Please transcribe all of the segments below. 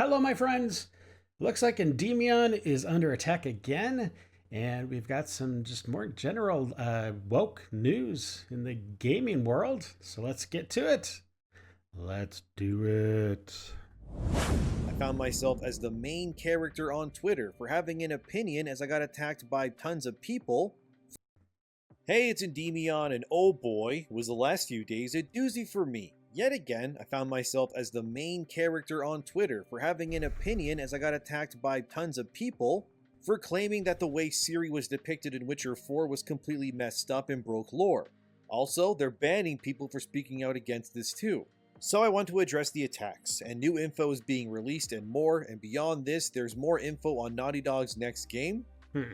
Hello, my friends. Looks like Endymion is under attack again, and we've got some just more general woke news in the gaming world. So let's get to it. Let's do it. I found myself as the main character on Twitter for having an opinion as I got attacked by tons of people. Hey, it's Endymion, and oh boy, was the last few days a doozy for me. Yet again, I found myself as the main character on Twitter for having an opinion as I got attacked by tons of people for claiming that the way Ciri was depicted in Witcher 4 was completely messed up and broke lore. Also, they're banning people for speaking out against this too. So I want to address the attacks, and new info is being released and more, and beyond this, there's more info on Naughty Dog's next game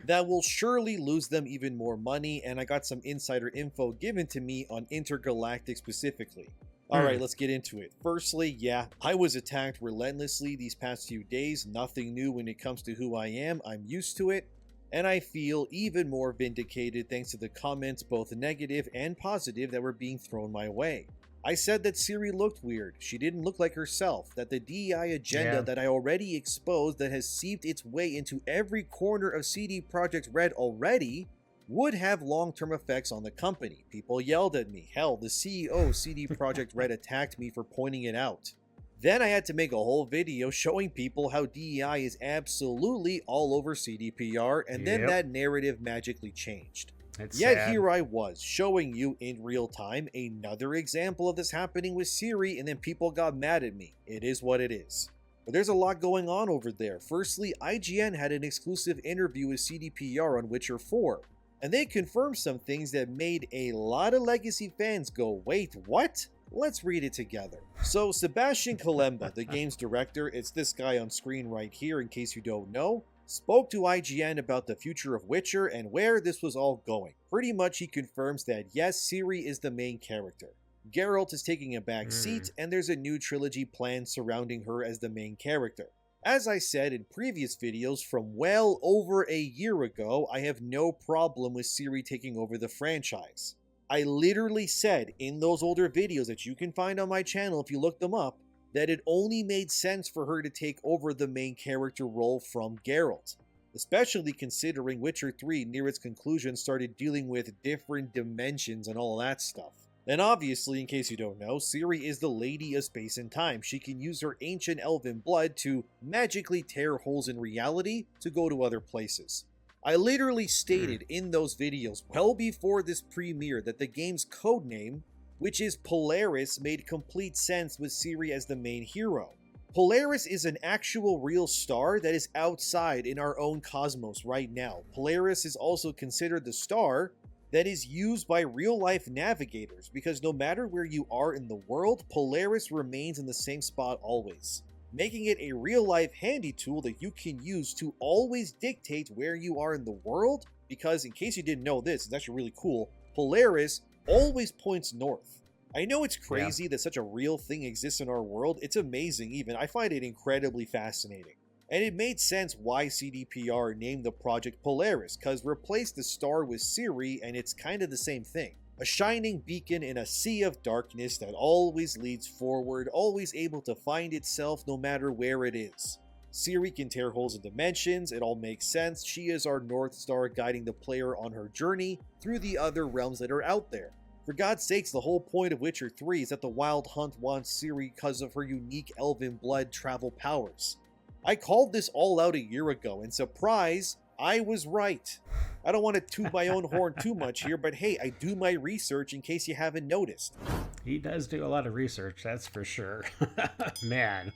that will surely lose them even more money, and I got some insider info given to me on Intergalactic specifically. Alright, let's get into it. Firstly, yeah, I was attacked relentlessly these past few days, nothing new when it comes to who I am, I'm used to it, and I feel even more vindicated thanks to the comments, both negative and positive, that were being thrown my way. I said that Ciri looked weird, she didn't look like herself, that the DEI agenda that I already exposed that has seeped its way into every corner of CD Projekt Red already would have long-term effects on the company. People yelled at me. Hell, the CEO of CD Projekt Red attacked me for pointing it out. Then I had to make a whole video showing people how DEI is absolutely all over CDPR, and then that narrative magically changed. Yet here I was, showing you in real time another example of this happening with Ciri, and then people got mad at me. It is what it is. But there's a lot going on over there. Firstly, IGN had an exclusive interview with CDPR on Witcher 4. And they confirmed some things that made a lot of Legacy fans go, wait, what? Let's read it together. So Sebastian Kalemba, the game's director, it's this guy on screen right here in case you don't know, spoke to IGN about the future of Witcher and where this was all going. Pretty much he confirms that yes, Ciri is the main character. Geralt is taking a back seat, and there's a new trilogy planned surrounding her as the main character. As I said in previous videos from well over a year ago, I have no problem with Ciri taking over the franchise. I literally said in those older videos that you can find on my channel if you look them up, that it only made sense for her to take over the main character role from Geralt. Especially considering Witcher 3 near its conclusion started dealing with different dimensions and all that stuff. And obviously, in case you don't know, Ciri is the Lady of Space and Time. She can use her ancient elven blood to magically tear holes in reality to go to other places. I literally stated in those videos well before this premiere that the game's codename, which is Polaris, made complete sense with Ciri as the main hero. Polaris is an actual real star that is outside in our own cosmos right now. Polaris is also considered the star that is used by real-life navigators, because no matter where you are in the world, Polaris remains in the same spot always, making it a real-life handy tool that you can use to always dictate where you are in the world, because in case you didn't know this, it's actually really cool, Polaris always points north. I know it's crazy that such a real thing exists in our world, it's amazing even, I find it incredibly fascinating. And it made sense why CDPR named the project Polaris, cause replace the star with Ciri and it's kinda the same thing. A shining beacon in a sea of darkness that always leads forward, always able to find itself no matter where it is. Ciri can tear holes in dimensions, it all makes sense, she is our North Star guiding the player on her journey through the other realms that are out there. For God's sakes, the whole point of Witcher 3 is that the Wild Hunt wants Ciri because of her unique elven blood travel powers. I called this all out a year ago, and surprise, I was right. I don't want to toot my own horn too much here, but hey, I do my research in case you haven't noticed. He does do a lot of research, that's for sure. Man,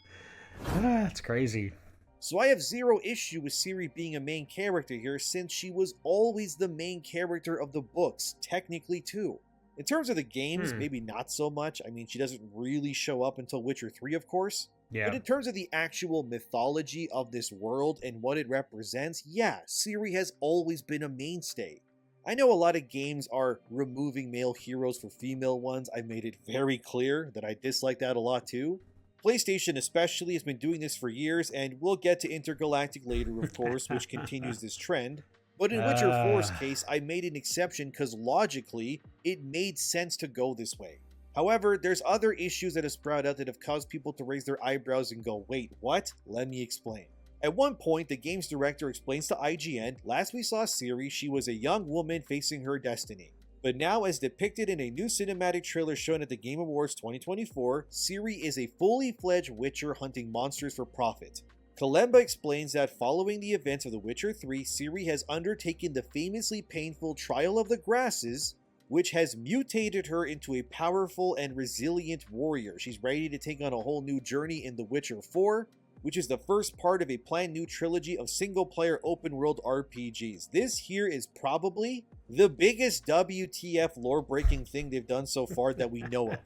that's crazy. So I have zero issue with Ciri being a main character here, since she was always the main character of the books, technically too. In terms of the games, maybe not so much. I mean, she doesn't really show up until Witcher 3, of course. But in terms of the actual mythology of this world and what it represents, yeah, Ciri has always been a mainstay. I know a lot of games are removing male heroes for female ones. I made it very clear that I dislike that a lot too. PlayStation especially has been doing this for years, and we'll get to Intergalactic later, of course, which continues this trend. But in Witcher 4's case, I made an exception because logically, it made sense to go this way. However, there's other issues that have sprouted out that have caused people to raise their eyebrows and go, wait, what? Let me explain. At one point, the game's director explains to IGN, last we saw Ciri, she was a young woman facing her destiny. But now, as depicted in a new cinematic trailer shown at the Game Awards 2024, Ciri is a fully fledged Witcher hunting monsters for profit. Kalemba explains that following the events of The Witcher 3, Ciri has undertaken the famously painful Trial of the Grasses, which has mutated her into a powerful and resilient warrior. She's ready to take on a whole new journey in The Witcher 4, which is the first part of a planned new trilogy of single-player open-world RPGs. This here is probably the biggest WTF lore-breaking thing they've done so far that we know of.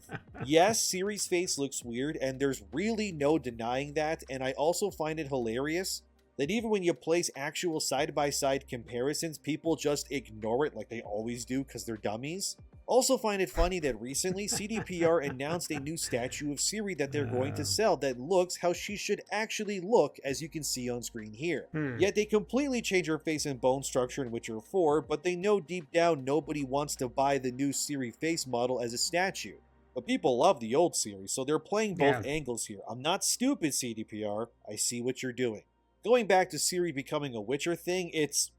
Yes, Ciri's face looks weird, and there's really no denying that, and I also find it hilarious that even when you place actual side-by-side comparisons, people just ignore it like they always do because they're dummies. Also find it funny that recently CDPR announced a new statue of Ciri that they're going to sell that looks how she should actually look, as you can see on screen here. Yet they completely change her face and bone structure in Witcher 4, but they know deep down nobody wants to buy the new Ciri face model as a statue. But people love the old Ciri, so they're playing both angles here. I'm not stupid, CDPR. I see what you're doing. Going back to Ciri becoming a Witcher thing,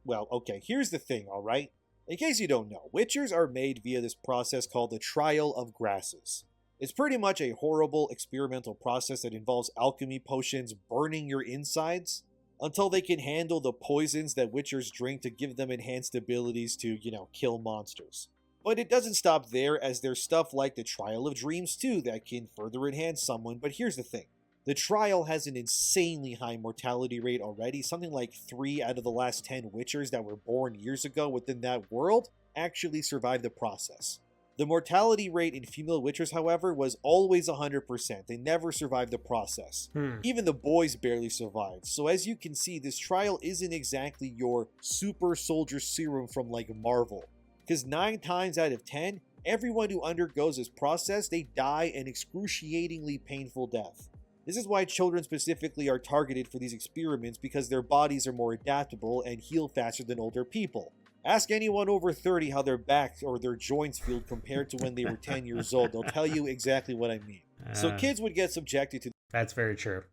well, okay, here's the thing, alright? In case you don't know, Witchers are made via this process called the Trial of Grasses. It's pretty much a horrible experimental process that involves alchemy potions burning your insides until they can handle the poisons that Witchers drink to give them enhanced abilities to, kill monsters. But it doesn't stop there, as there's stuff like the Trial of Dreams too that can further enhance someone. But here's the thing. The trial has an insanely high mortality rate already. Something like 3 out of the last 10 Witchers that were born years ago within that world actually survived the process. The mortality rate in female Witchers, however, was always 100%. They never survived the process. Even the boys barely survived. So as you can see, this trial isn't exactly your super soldier serum from like Marvel. Because 9 times out of 10, everyone who undergoes this process, they die an excruciatingly painful death. This is why children specifically are targeted for these experiments, because their bodies are more adaptable and heal faster than older people. Ask anyone over 30 how their back or their joints feel compared to when they were 10 years old. They'll tell you exactly what I mean. So kids would get subjected to... That's very true.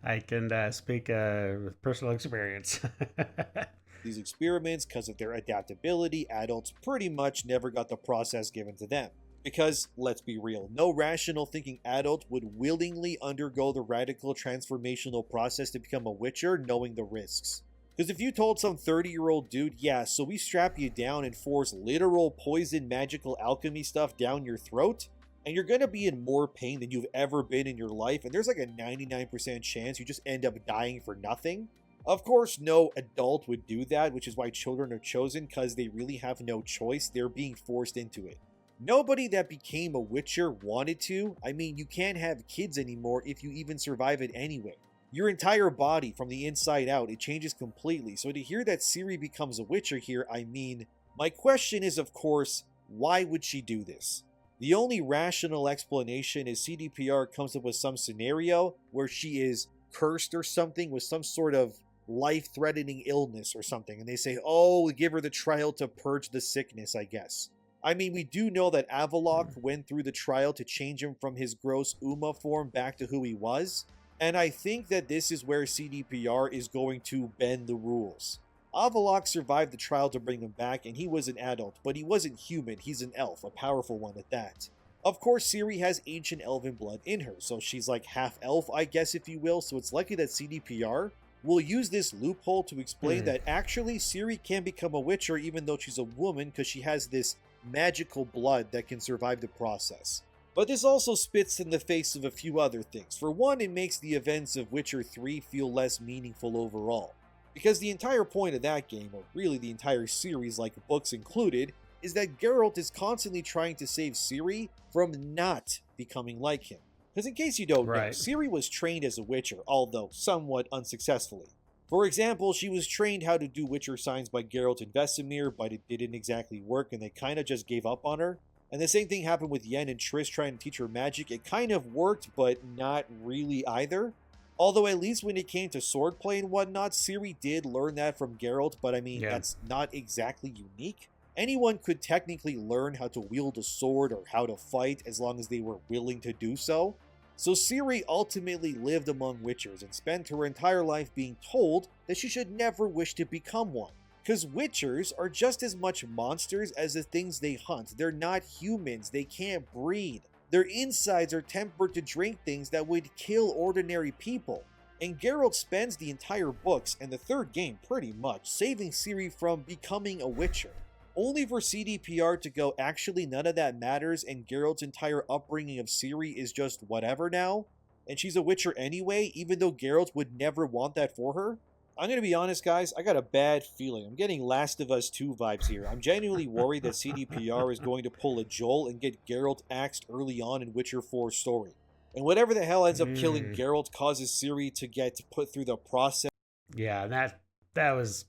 I can speak with personal experience. these experiments because of their adaptability. Adults pretty much never got the process given to them. Because, let's be real, no rational thinking adult would willingly undergo the radical transformational process to become a Witcher knowing the risks. Because if you told some 30-year-old dude, yeah, so we strap you down and force literal poison magical alchemy stuff down your throat, and you're going to be in more pain than you've ever been in your life, and there's like a 99% chance you just end up dying for nothing. Of course, no adult would do that, which is why children are chosen, because they really have no choice. They're being forced into it. Nobody that became a Witcher wanted to. I mean, you can't have kids anymore if you even survive it anyway. Your entire body, from the inside out, it changes completely. So to hear that Ciri becomes a Witcher here, I mean, my question is, of course, why would she do this? The only rational explanation is CDPR comes up with some scenario where she is cursed or something with some sort of life-threatening illness or something. And they say, oh, give her the trial to purge the sickness, I guess. I mean, we do know that Avallac'h went through the trial to change him from his gross Uma form back to who he was. And I think that this is where CDPR is going to bend the rules. Avallac'h survived the trial to bring him back, and he was an adult, but he wasn't human. He's an elf, a powerful one at that. Of course, Ciri has ancient elven blood in her, so she's like half elf, I guess, if you will, so it's likely that CDPR will use this loophole to explain that actually Ciri can become a Witcher even though she's a woman because she has this magical blood that can survive the process. But this also spits in the face of a few other things. For one, it makes the events of Witcher 3 feel less meaningful overall. Because the entire point of that game, or really the entire series like books included, is that Geralt is constantly trying to save Ciri from not becoming like him. Because in case you don't know, Ciri was trained as a Witcher, although somewhat unsuccessfully. For example, she was trained how to do Witcher signs by Geralt and Vesemir, but it didn't exactly work and they kinda just gave up on her. And the same thing happened with Yen and Triss trying to teach her magic. It kind of worked, but not really either. Although at least when it came to swordplay and whatnot, Ciri did learn that from Geralt, but I mean, that's not exactly unique. Anyone could technically learn how to wield a sword or how to fight as long as they were willing to do so. So Ciri ultimately lived among Witchers and spent her entire life being told that she should never wish to become one. Because Witchers are just as much monsters as the things they hunt. They're not humans, they can't breathe. Their insides are tempered to drink things that would kill ordinary people. And Geralt spends the entire books and the third game pretty much saving Ciri from becoming a Witcher. Only for CDPR to go, actually none of that matters and Geralt's entire upbringing of Ciri is just whatever now, and she's a Witcher anyway, even though Geralt would never want that for her. I'm gonna be honest, guys, I got a bad feeling. I'm getting Last of Us 2 vibes here. I'm genuinely worried that CDPR is going to pull a Joel and get Geralt axed early on in Witcher 4's story. And whatever the hell ends up killing Geralt causes Ciri to get put through the process. Yeah, that was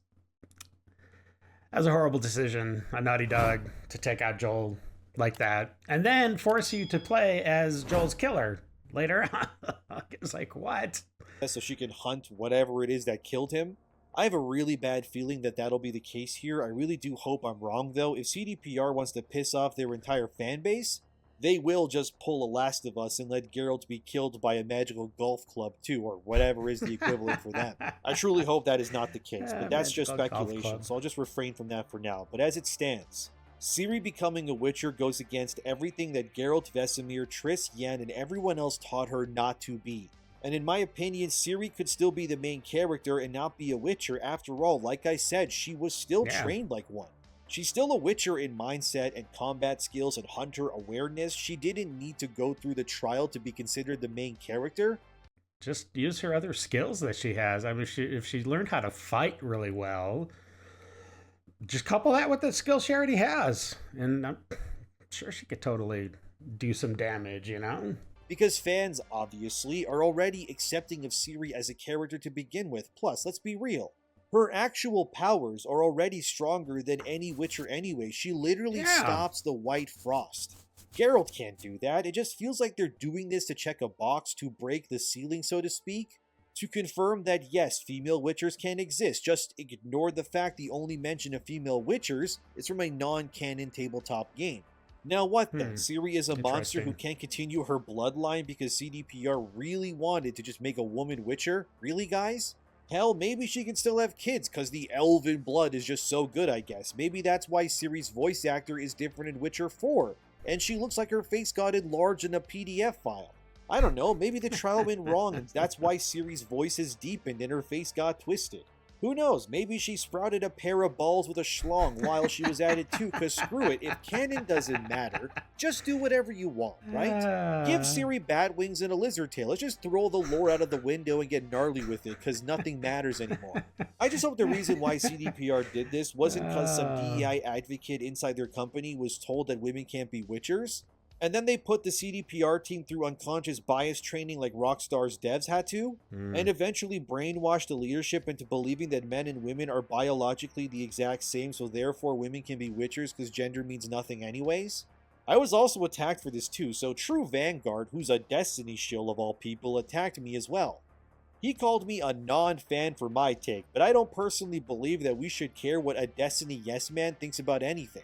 a horrible decision on Naughty Dog to take out Joel like that, and then force you to play as Joel's killer later on. It's like, what? So she can hunt whatever it is that killed him. I have a really bad feeling that that'll be the case here. I really do hope I'm wrong, though. If CDPR wants to piss off their entire fan base, they will just pull a Last of Us and let Geralt be killed by a magical golf club too, or whatever is the equivalent for them. I truly hope that is not the case, but that's just speculation, so I'll just refrain from that for now. But as it stands, Ciri becoming a Witcher goes against everything that Geralt, Vesemir, Triss, Yen, and everyone else taught her not to be. And in my opinion, Ciri could still be the main character and not be a Witcher. After all, like I said, she was still trained like one. She's still a Witcher in mindset and combat skills and hunter awareness. She didn't need to go through the trial to be considered the main character. Just use her other skills that she has. I mean, if she learned how to fight really well, just couple that with the skills she already has. And I'm sure she could totally do some damage, you know? Because fans, obviously, are already accepting of Ciri as a character to begin with. Plus, let's be real. Her actual powers are already stronger than any Witcher anyway. She literally stops the White Frost. Geralt can't do that. It just feels like they're doing this to check a box, to break the ceiling, so to speak. To confirm that yes, female Witchers can exist. Just ignore the fact the only mention of female Witchers is from a non-canon tabletop game. Now what then? Ciri is a monster who can't continue her bloodline because CDPR really wanted to just make a woman Witcher? Really, guys? Hell, maybe she can still have kids because the elven blood is just so good, I guess. Maybe that's why Ciri's voice actor is different in Witcher 4, and she looks like her face got enlarged in a PDF file. I don't know, maybe the trial went wrong and that's why Ciri's voice is deepened and her face got twisted. Who knows, maybe she sprouted a pair of balls with a schlong while she was at it too, cause screw it, if canon doesn't matter, just do whatever you want, right? Give Ciri bat wings and a lizard tail. Let's just throw the lore out of the window and get gnarly with it, cause nothing matters anymore. I just hope the reason why CDPR did this wasn't cause some DEI advocate inside their company was told that women can't be Witchers, and then they put the CDPR team through unconscious bias training like Rockstar's devs had to, and eventually brainwashed the leadership into believing that men and women are biologically the exact same, so therefore women can be Witchers because gender means nothing anyways. I was also attacked for this too, so True Vanguard, who's a Destiny shill of all people, attacked me as well. He called me a non-fan for my take, but I don't personally believe that we should care what a Destiny yes-man thinks about anything.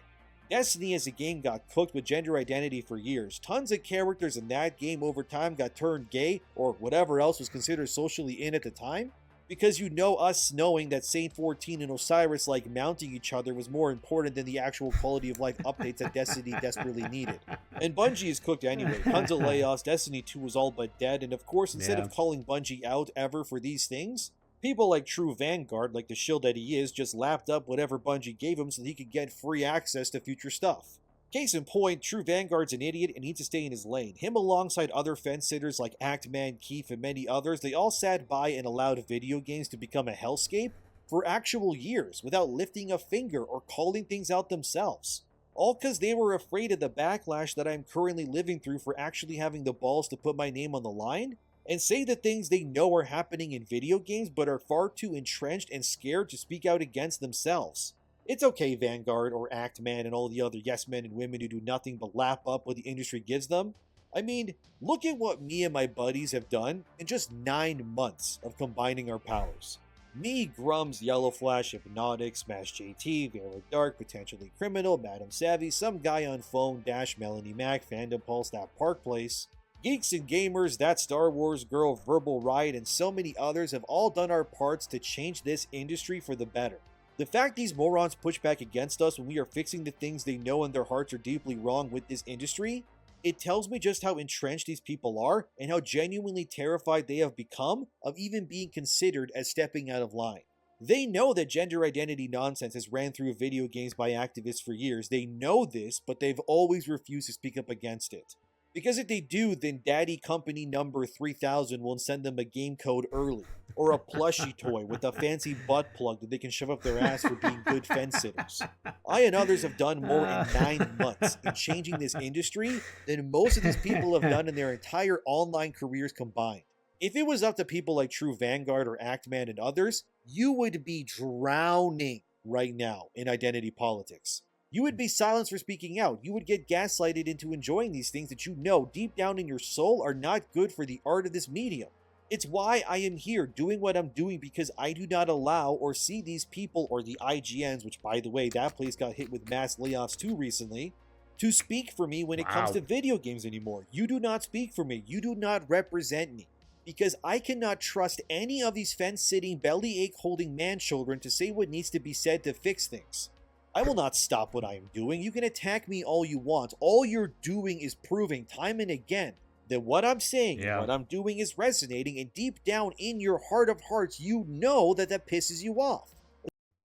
Destiny as a game got cooked with gender identity for years. Tons of characters in that game over time got turned gay, or whatever else was considered socially in at the time. Because you know us knowing that Saint 14 and Osiris like mounting each other was more important than the actual quality of life updates that Destiny desperately needed. And Bungie is cooked anyway. Tons of layoffs, Destiny 2 was all but dead, and of course instead of calling Bungie out ever for these things, people like True Vanguard, like the shill that he is, just lapped up whatever Bungie gave him so that he could get free access to future stuff. Case in point, True Vanguard's an idiot and needs to stay in his lane. Him alongside other fence-sitters like Actman, Keith, and many others, they all sat by and allowed video games to become a hellscape for actual years without lifting a finger or calling things out themselves. All because they were afraid of the backlash that I'm currently living through for actually having the balls to put my name on the line and say the things they know are happening in video games but are far too entrenched and scared to speak out against themselves. It's okay, Vanguard or Actman and all the other yes men and women who do nothing but lap up what the industry gives them. I mean, look at what me and my buddies have done in just 9 months of combining our powers. Me, Grums, Yellow Flash, Hypnotic, Smash JT, Vera Dark, Potentially Criminal, Madam Savvy, Some Guy on Phone, Dash, Melanie Mac, Fandom Pulse, That Park Place, Geeks and Gamers, That Star Wars Girl, Verbal Riot, and so many others have all done our parts to change this industry for the better. The fact these morons push back against us when we are fixing the things they know in their hearts are deeply wrong with this industry, it tells me just how entrenched these people are and how genuinely terrified they have become of even being considered as stepping out of line. They know that gender identity nonsense has ran through video games by activists for years. They know this, but they've always refused to speak up against it. Because if they do, then Daddy Company number 3000 will send them a game code early, or a plushie toy with a fancy butt plug that they can shove up their ass for being good fence sitters. I and others have done more in 9 months in changing this industry than most of these people have done in their entire online careers combined. If it was up to people like True Vanguard or Actman and others, you would be drowning right now in identity politics. You would be silenced for speaking out. You would get gaslighted into enjoying these things that you know deep down in your soul are not good for the art of this medium. It's why I am here doing what I'm doing, because I do not allow or see these people, or the IGNs, which by the way, that place got hit with mass layoffs too recently, to speak for me when it comes to video games anymore. You do not speak for me. You do not represent me. Because I cannot trust any of these fence-sitting, bellyache-holding man-children to say what needs to be said to fix things. I will not stop what I am doing. You can attack me all you want. All you're doing is proving time and again that what I'm saying and what I'm doing is resonating, and deep down in your heart of hearts, you know that that pisses you off.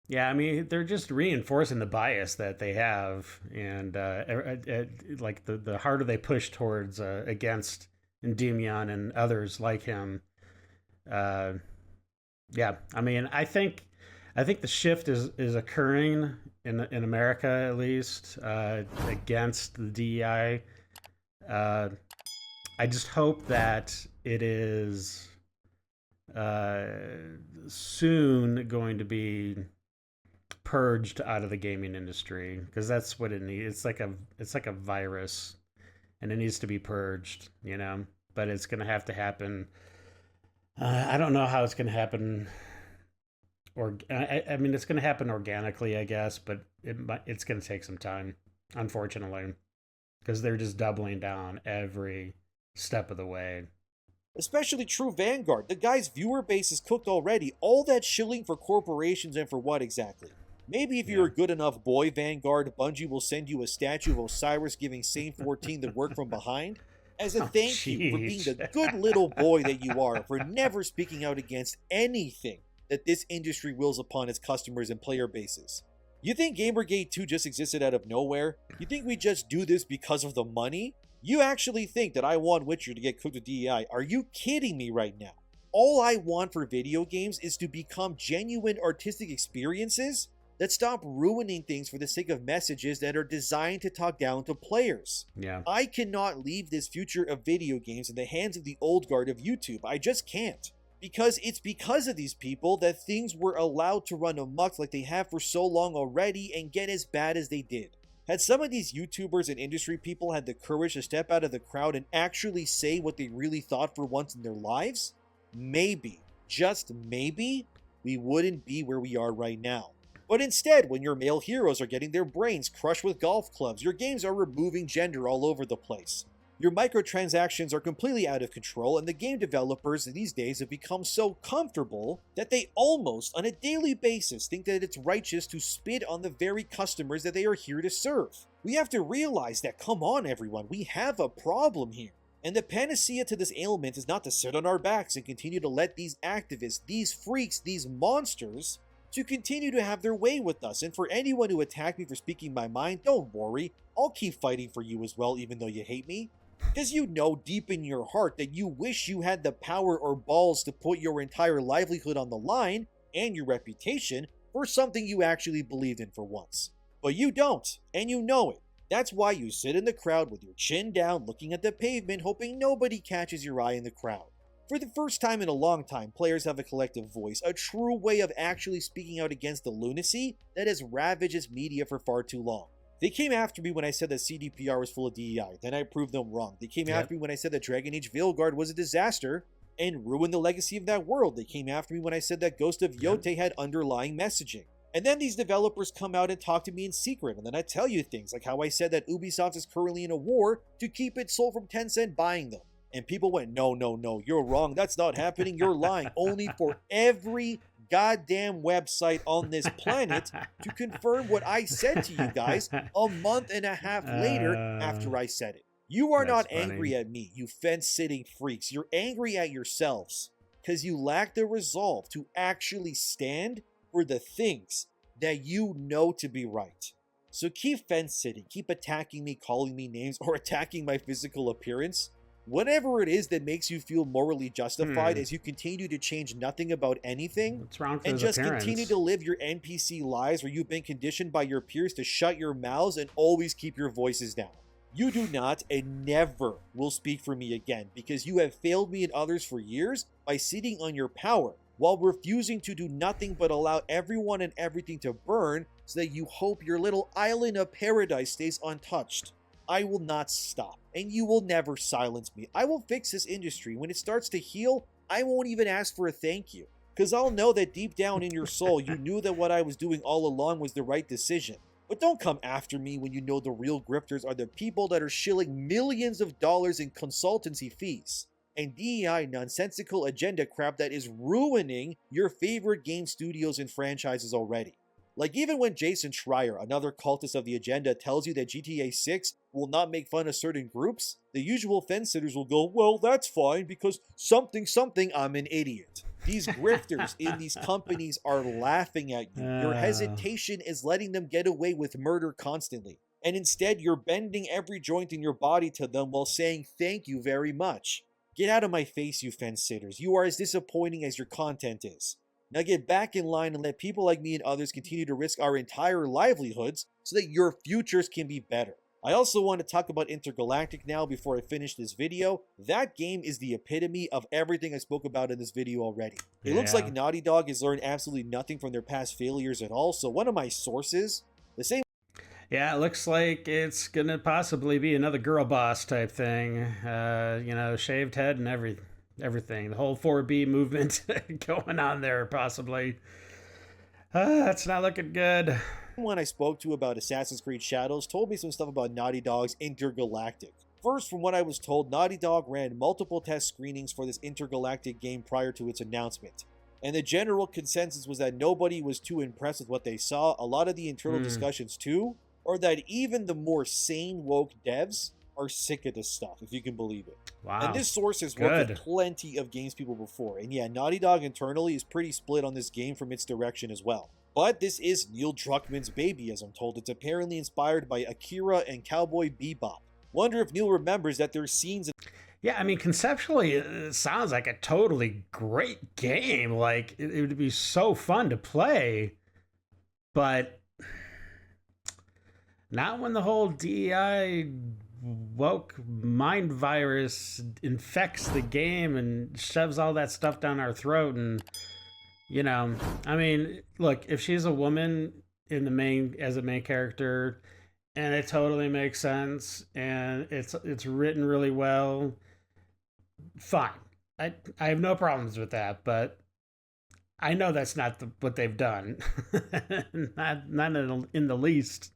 Yeah, I mean, they're just reinforcing the bias that they have, and like the harder they push towards against Endymion and others like him. Yeah, I mean, I think the shift is occurring in America, at least, against the DEI. I just hope that it is soon going to be purged out of the gaming industry, because that's what it needs. It's like a virus, and it needs to be purged, you know. But it's going to have to happen. I don't know how it's going to happen. Or I mean, it's going to happen organically, I guess, but it's going to take some time, unfortunately, because they're just doubling down every step of the way. Especially True Vanguard. The guy's viewer base is cooked already. All that shilling for corporations, and for what exactly? Maybe if you're a good enough boy, Vanguard, Bungie will send you a statue of Osiris giving Saint 14 the work from behind, as a thank you for being the good little boy that you are, for never speaking out against anything that this industry wills upon its customers and player bases. You think GamerGate 2 just existed out of nowhere? You think we just do this because of the money? You actually think that I want Witcher to get cooked with DEI? Are you kidding me right now? All I want for video games is to become genuine artistic experiences that stop ruining things for the sake of messages that are designed to talk down to players. Yeah. I cannot leave this future of video games in the hands of the old guard of YouTube. I just can't. Because it's because of these people that things were allowed to run amok like they have for so long already and get as bad as they did. Had some of these YouTubers and industry people had the courage to step out of the crowd and actually say what they really thought for once in their lives, maybe, just maybe, we wouldn't be where we are right now. But instead, when your male heroes are getting their brains crushed with golf clubs, your games are removing gender all over the place. Your microtransactions are completely out of control, and the game developers these days have become so comfortable that they almost on a daily basis think that it's righteous to spit on the very customers that they are here to serve. We have to realize that, come on everyone, we have a problem here. And the panacea to this ailment is not to sit on our backs and continue to let these activists, these freaks, these monsters, to continue to have their way with us. And for anyone who attacked me for speaking my mind, don't worry, I'll keep fighting for you as well, even though you hate me. Because you know deep in your heart that you wish you had the power or balls to put your entire livelihood on the line, and your reputation, for something you actually believed in for once. But you don't, and you know it. That's why you sit in the crowd with your chin down, looking at the pavement, hoping nobody catches your eye in the crowd. For the first time in a long time, players have a collective voice, a true way of actually speaking out against the lunacy that has ravaged its media for far too long. They came after me when I said that CDPR was full of DEI, then I proved them wrong. They came after me when I said that Dragon Age Veilguard was a disaster, and ruin the legacy of that world. They came after me when I said that Ghost of Yote had underlying messaging. And then these developers come out and talk to me in secret, and then I tell you things like how I said that Ubisoft is currently in a war to keep its soul from Tencent buying them. And people went, no, you're wrong. That's not happening. You're lying. Only for every goddamn website on this planet to confirm what I said to you guys a month and a half later after I said it. You are not angry at me, you fence-sitting freaks. You're angry at yourselves because you lack the resolve to actually stand for the things that you know to be right. So keep fence-sitting, keep attacking me, calling me names, or attacking my physical appearance. Whatever it is that makes you feel morally justified as you continue to change nothing about anything. What's wrong with and his just appearance? Continue to live your NPC lives where you've been conditioned by your peers to shut your mouths and always keep your voices down. You do not and never will speak for me again because you have failed me and others for years by sitting on your power while refusing to do nothing but allow everyone and everything to burn so that you hope your little island of paradise stays untouched. I will not stop, and you will never silence me. I will fix this industry. When it starts to heal, I won't even ask for a thank you, because I'll know that deep down in your soul, you knew that what I was doing all along was the right decision. But don't come after me when you know the real grifters are the people that are shilling millions of dollars in consultancy fees and DEI nonsensical agenda crap that is ruining your favorite game studios and franchises already. Like even when Jason Schreier, another cultist of the agenda, tells you that GTA 6 will not make fun of certain groups, the usual fence-sitters will go, well, that's fine because something, I'm an idiot. These grifters in these companies are laughing at you. Your hesitation is letting them get away with murder constantly. And instead, you're bending every joint in your body to them while saying thank you very much. Get out of my face, you fence-sitters. You are as disappointing as your content is. Now get back in line and let people like me and others continue to risk our entire livelihoods so that your futures can be better. I also want to talk about Intergalactic now before I finish this video. That game is the epitome of everything I spoke about in this video already. It looks like Naughty Dog has learned absolutely nothing from their past failures at all, so one of my sources, the same... Yeah, it looks like it's going to possibly be another girl boss type thing. You know, shaved head and everything. The whole 4B movement going on there, possibly. That's not looking good. One I spoke to about Assassin's Creed Shadows told me some stuff about Naughty Dog's Intergalactic. First, from what I was told, Naughty Dog ran multiple test screenings for this Intergalactic game prior to its announcement. And the general consensus was that nobody was too impressed with what they saw. A lot of the internal discussions too, or that even the more sane woke devs are sick of this stuff, if you can believe it. Wow. And this source has worked with plenty of games people before. And yeah, Naughty Dog internally is pretty split on this game from its direction as well. But this is Neil Druckmann's baby, as I'm told. It's apparently inspired by Akira and Cowboy Bebop. Wonder if Neil remembers that there's scenes... Yeah, I mean, conceptually, it sounds like a totally great game. Like, it would be so fun to play. But not when the whole DEI woke mind virus infects the game and shoves all that stuff down our throat. And, you know, I mean, look, if she's a woman in the as a main character, and it totally makes sense, and it's written really well, fine. I have no problems with that, but I know that's not what they've done. not in the least.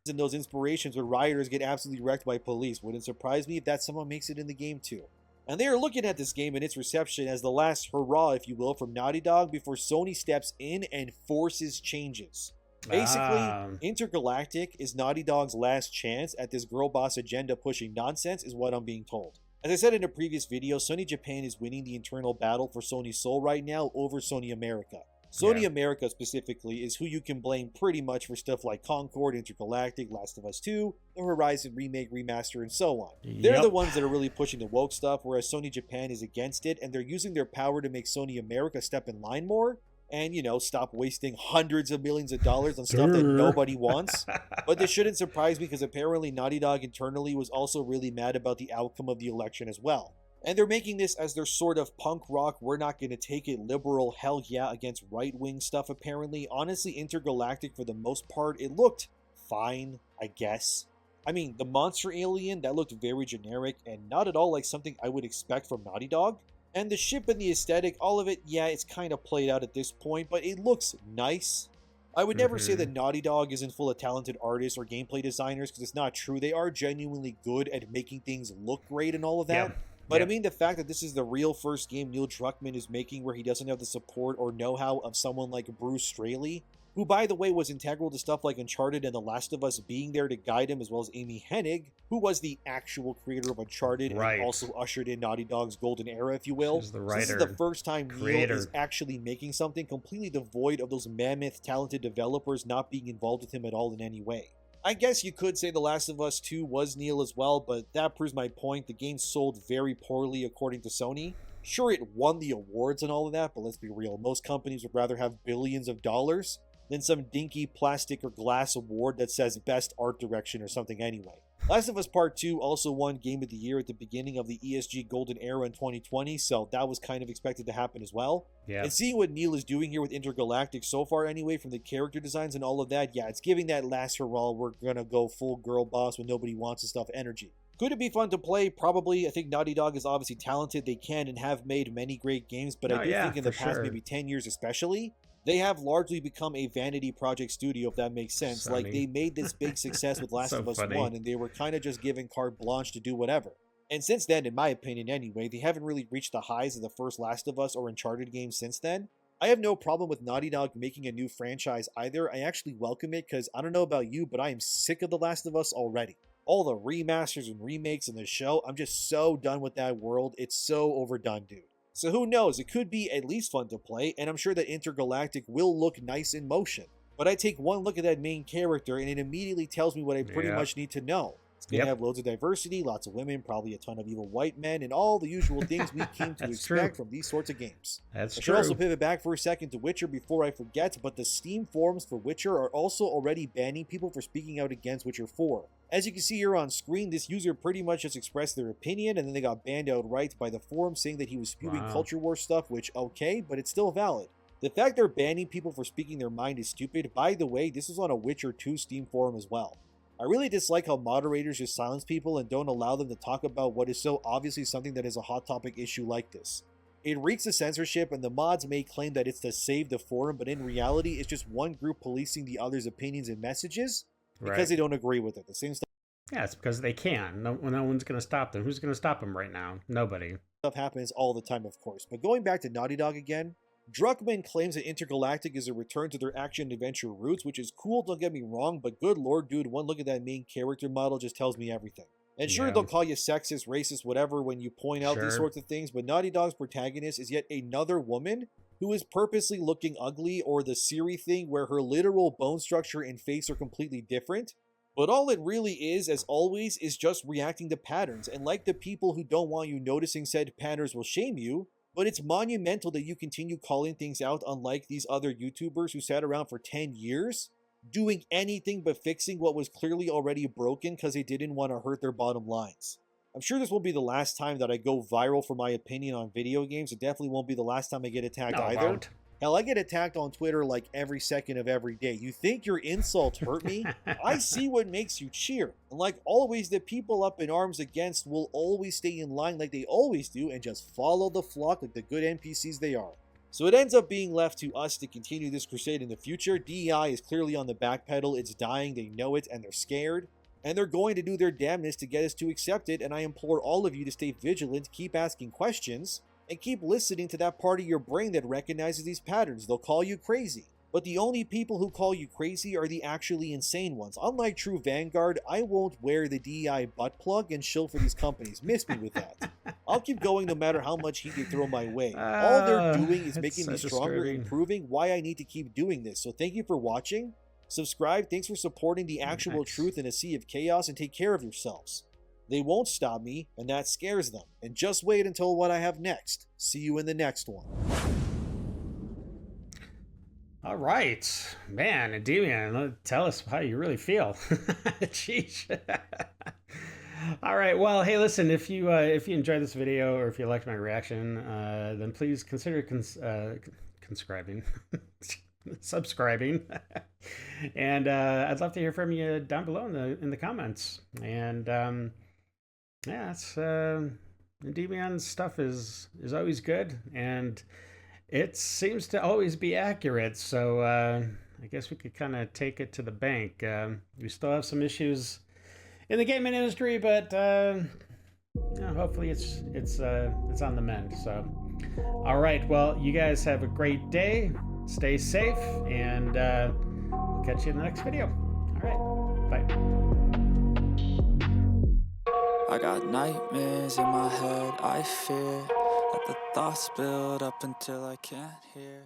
And those inspirations where rioters get absolutely wrecked by police. Wouldn't surprise me if that someone makes it in the game too. And they are looking at this game and its reception as the last hurrah, if you will, from Naughty Dog before Sony steps in and forces changes. Basically, Intergalactic is Naughty Dog's last chance at this girl boss agenda pushing nonsense is what I'm being told. As I said in a previous video, Sony Japan is winning the internal battle for Sony Soul right now over Sony America. Sony America specifically is who you can blame pretty much for stuff like Concord, Intergalactic, Last of Us 2, the Horizon remake, remaster, and so on. They're the ones that are really pushing the woke stuff, whereas Sony Japan is against it, and they're using their power to make Sony America step in line more, and, you know, stop wasting hundreds of millions of dollars on stuff that nobody wants. But this shouldn't surprise me because apparently Naughty Dog internally was also really mad about the outcome of the election as well. And they're making this as their sort of punk rock, we're not going to take it liberal, hell yeah, against right-wing stuff apparently. Honestly, Intergalactic, for the most part, it looked fine, I guess. I mean, the monster alien, that looked very generic and not at all like something I would expect from Naughty Dog. And the ship and the aesthetic, all of it, yeah, it's kind of played out at this point, but it looks nice. I would never say Mm-hmm. that Naughty Dog isn't full of talented artists or gameplay designers, because it's not true. They are genuinely good at making things look great and all of that. Yep. But I Yep. mean, the fact that this is the real first game Neil Druckmann is making where he doesn't have the support or know-how of someone like Bruce Straley, who, by the way, was integral to stuff like Uncharted and The Last of Us being there to guide him, as well as Amy Hennig, who was the actual creator of Uncharted Right. and also ushered in Naughty Dog's golden era, if you will. She's the So this is writer, the first time Neil creator. is actually making something completely devoid of those mammoth talented developers not being involved with him at all in any way. I guess you could say The Last of Us 2 was Neil as well, but that proves my point. The game sold very poorly according to Sony. Sure, it won the awards and all of that, but let's be real, most companies would rather have billions of dollars than some dinky plastic or glass award that says best art direction or something anyway. Last of Us Part 2 also won Game of the Year at the beginning of the ESG Golden Era in 2020, so that was kind of expected to happen as well. Yeah. And seeing what Neil is doing here with Intergalactic so far anyway, from the character designs and all of that, yeah, it's giving that last hurrah, we're gonna go full girl boss when nobody wants and stuff energy. Could it be fun to play? Probably. I think Naughty Dog is obviously talented. They can and have made many great games, but I do think in the past maybe 10 years especially, they have largely become a vanity project studio, if that makes sense. Sunny. Like, they made this big success with Last So of Us funny. 1, and they were kind of just given carte blanche to do whatever. And since then, in my opinion anyway, they haven't really reached the highs of the first Last of Us or Uncharted games since then. I have no problem with Naughty Dog making a new franchise either. I actually welcome it because I don't know about you, but I am sick of The Last of Us already. All the remasters and remakes in the show, I'm just so done with that world. It's so overdone, dude. So who knows, it could be at least fun to play, and I'm sure that Intergalactic will look nice in motion. But I take one look at that main character and it immediately tells me what I pretty much need to know. It's going to have loads of diversity, lots of women, probably a ton of evil white men, and all the usual things we came to expect from these sorts of games. That's I true. should also pivot back for a second to Witcher before I forget, but the Steam forums for Witcher are also already banning people for speaking out against Witcher 4. As you can see here on screen, this user pretty much just expressed their opinion, and then they got banned outright by the forum saying that he was spewing culture war stuff, which, okay, but it's still valid. The fact they're banning people for speaking their mind is stupid. By the way, this was on a Witcher 2 Steam forum as well. I really dislike how moderators just silence people and don't allow them to talk about what is so obviously something that is a hot topic issue like this. It reeks of censorship, and the mods may claim that it's to save the forum, but in reality, it's just one group policing the other's opinions and messages because they don't agree with it. The same stuff. Yeah, it's because they can. No one's going to stop them. Who's going to stop them right now? Nobody. Stuff happens all the time, of course. But going back to Naughty Dog again, Druckmann claims that Intergalactic is a return to their action-adventure roots, which is cool, don't get me wrong, but good lord, dude, one look at that main character model just tells me everything. And sure, they'll call you sexist, racist, whatever when you point out these sorts of things, but Naughty Dog's protagonist is yet another woman who is purposely looking ugly, or the Siri thing where her literal bone structure and face are completely different. But all it really is, as always, is just reacting to patterns, and like the people who don't want you noticing said patterns will shame you, but it's monumental that you continue calling things out, unlike these other YouTubers who sat around for 10 years, doing anything but fixing what was clearly already broken because they didn't want to hurt their bottom lines. I'm sure this won't be the last time that I go viral for my opinion on video games. It definitely won't be the last time I get attacked either. Hell, I get attacked on Twitter like every second of every day. You think your insults hurt me? I see what makes you cheer. And like always, the people up in arms against will always stay in line like they always do and just follow the flock like the good NPCs they are. So it ends up being left to us to continue this crusade in the future. DEI is clearly on the back pedal. It's dying, they know it, and they're scared. And they're going to do their damnness to get us to accept it, and I implore all of you to stay vigilant, keep asking questions, and keep listening to that part of your brain that recognizes these patterns. They'll call you crazy. But the only people who call you crazy are the actually insane ones. Unlike True Vanguard, I won't wear the DEI butt plug and shill for these companies. Miss me with that. I'll keep going no matter how much heat they throw my way. All they're doing is making me stronger and proving why I need to keep doing this. So thank you for watching. Subscribe. Thanks for supporting the actual truth in a sea of chaos, and take care of yourselves. They won't stop me, and that scares them. And just wait until what I have next. See you in the next one. All right, man, Endymion, tell us how you really feel. Jeez. All right, well, hey, listen, if you enjoyed this video or if you liked my reaction, then please consider subscribing. And I'd love to hear from you down below in the comments. And yeah, Endymion's stuff is always good, and it seems to always be accurate. So I guess we could kind of take it to the bank. We still have some issues in the gaming industry, but hopefully it's on the mend. So, all right. Well, you guys have a great day. Stay safe, and we'll catch you in the next video. All right. Bye. I got nightmares in my head, I fear that the thoughts build up until I can't hear.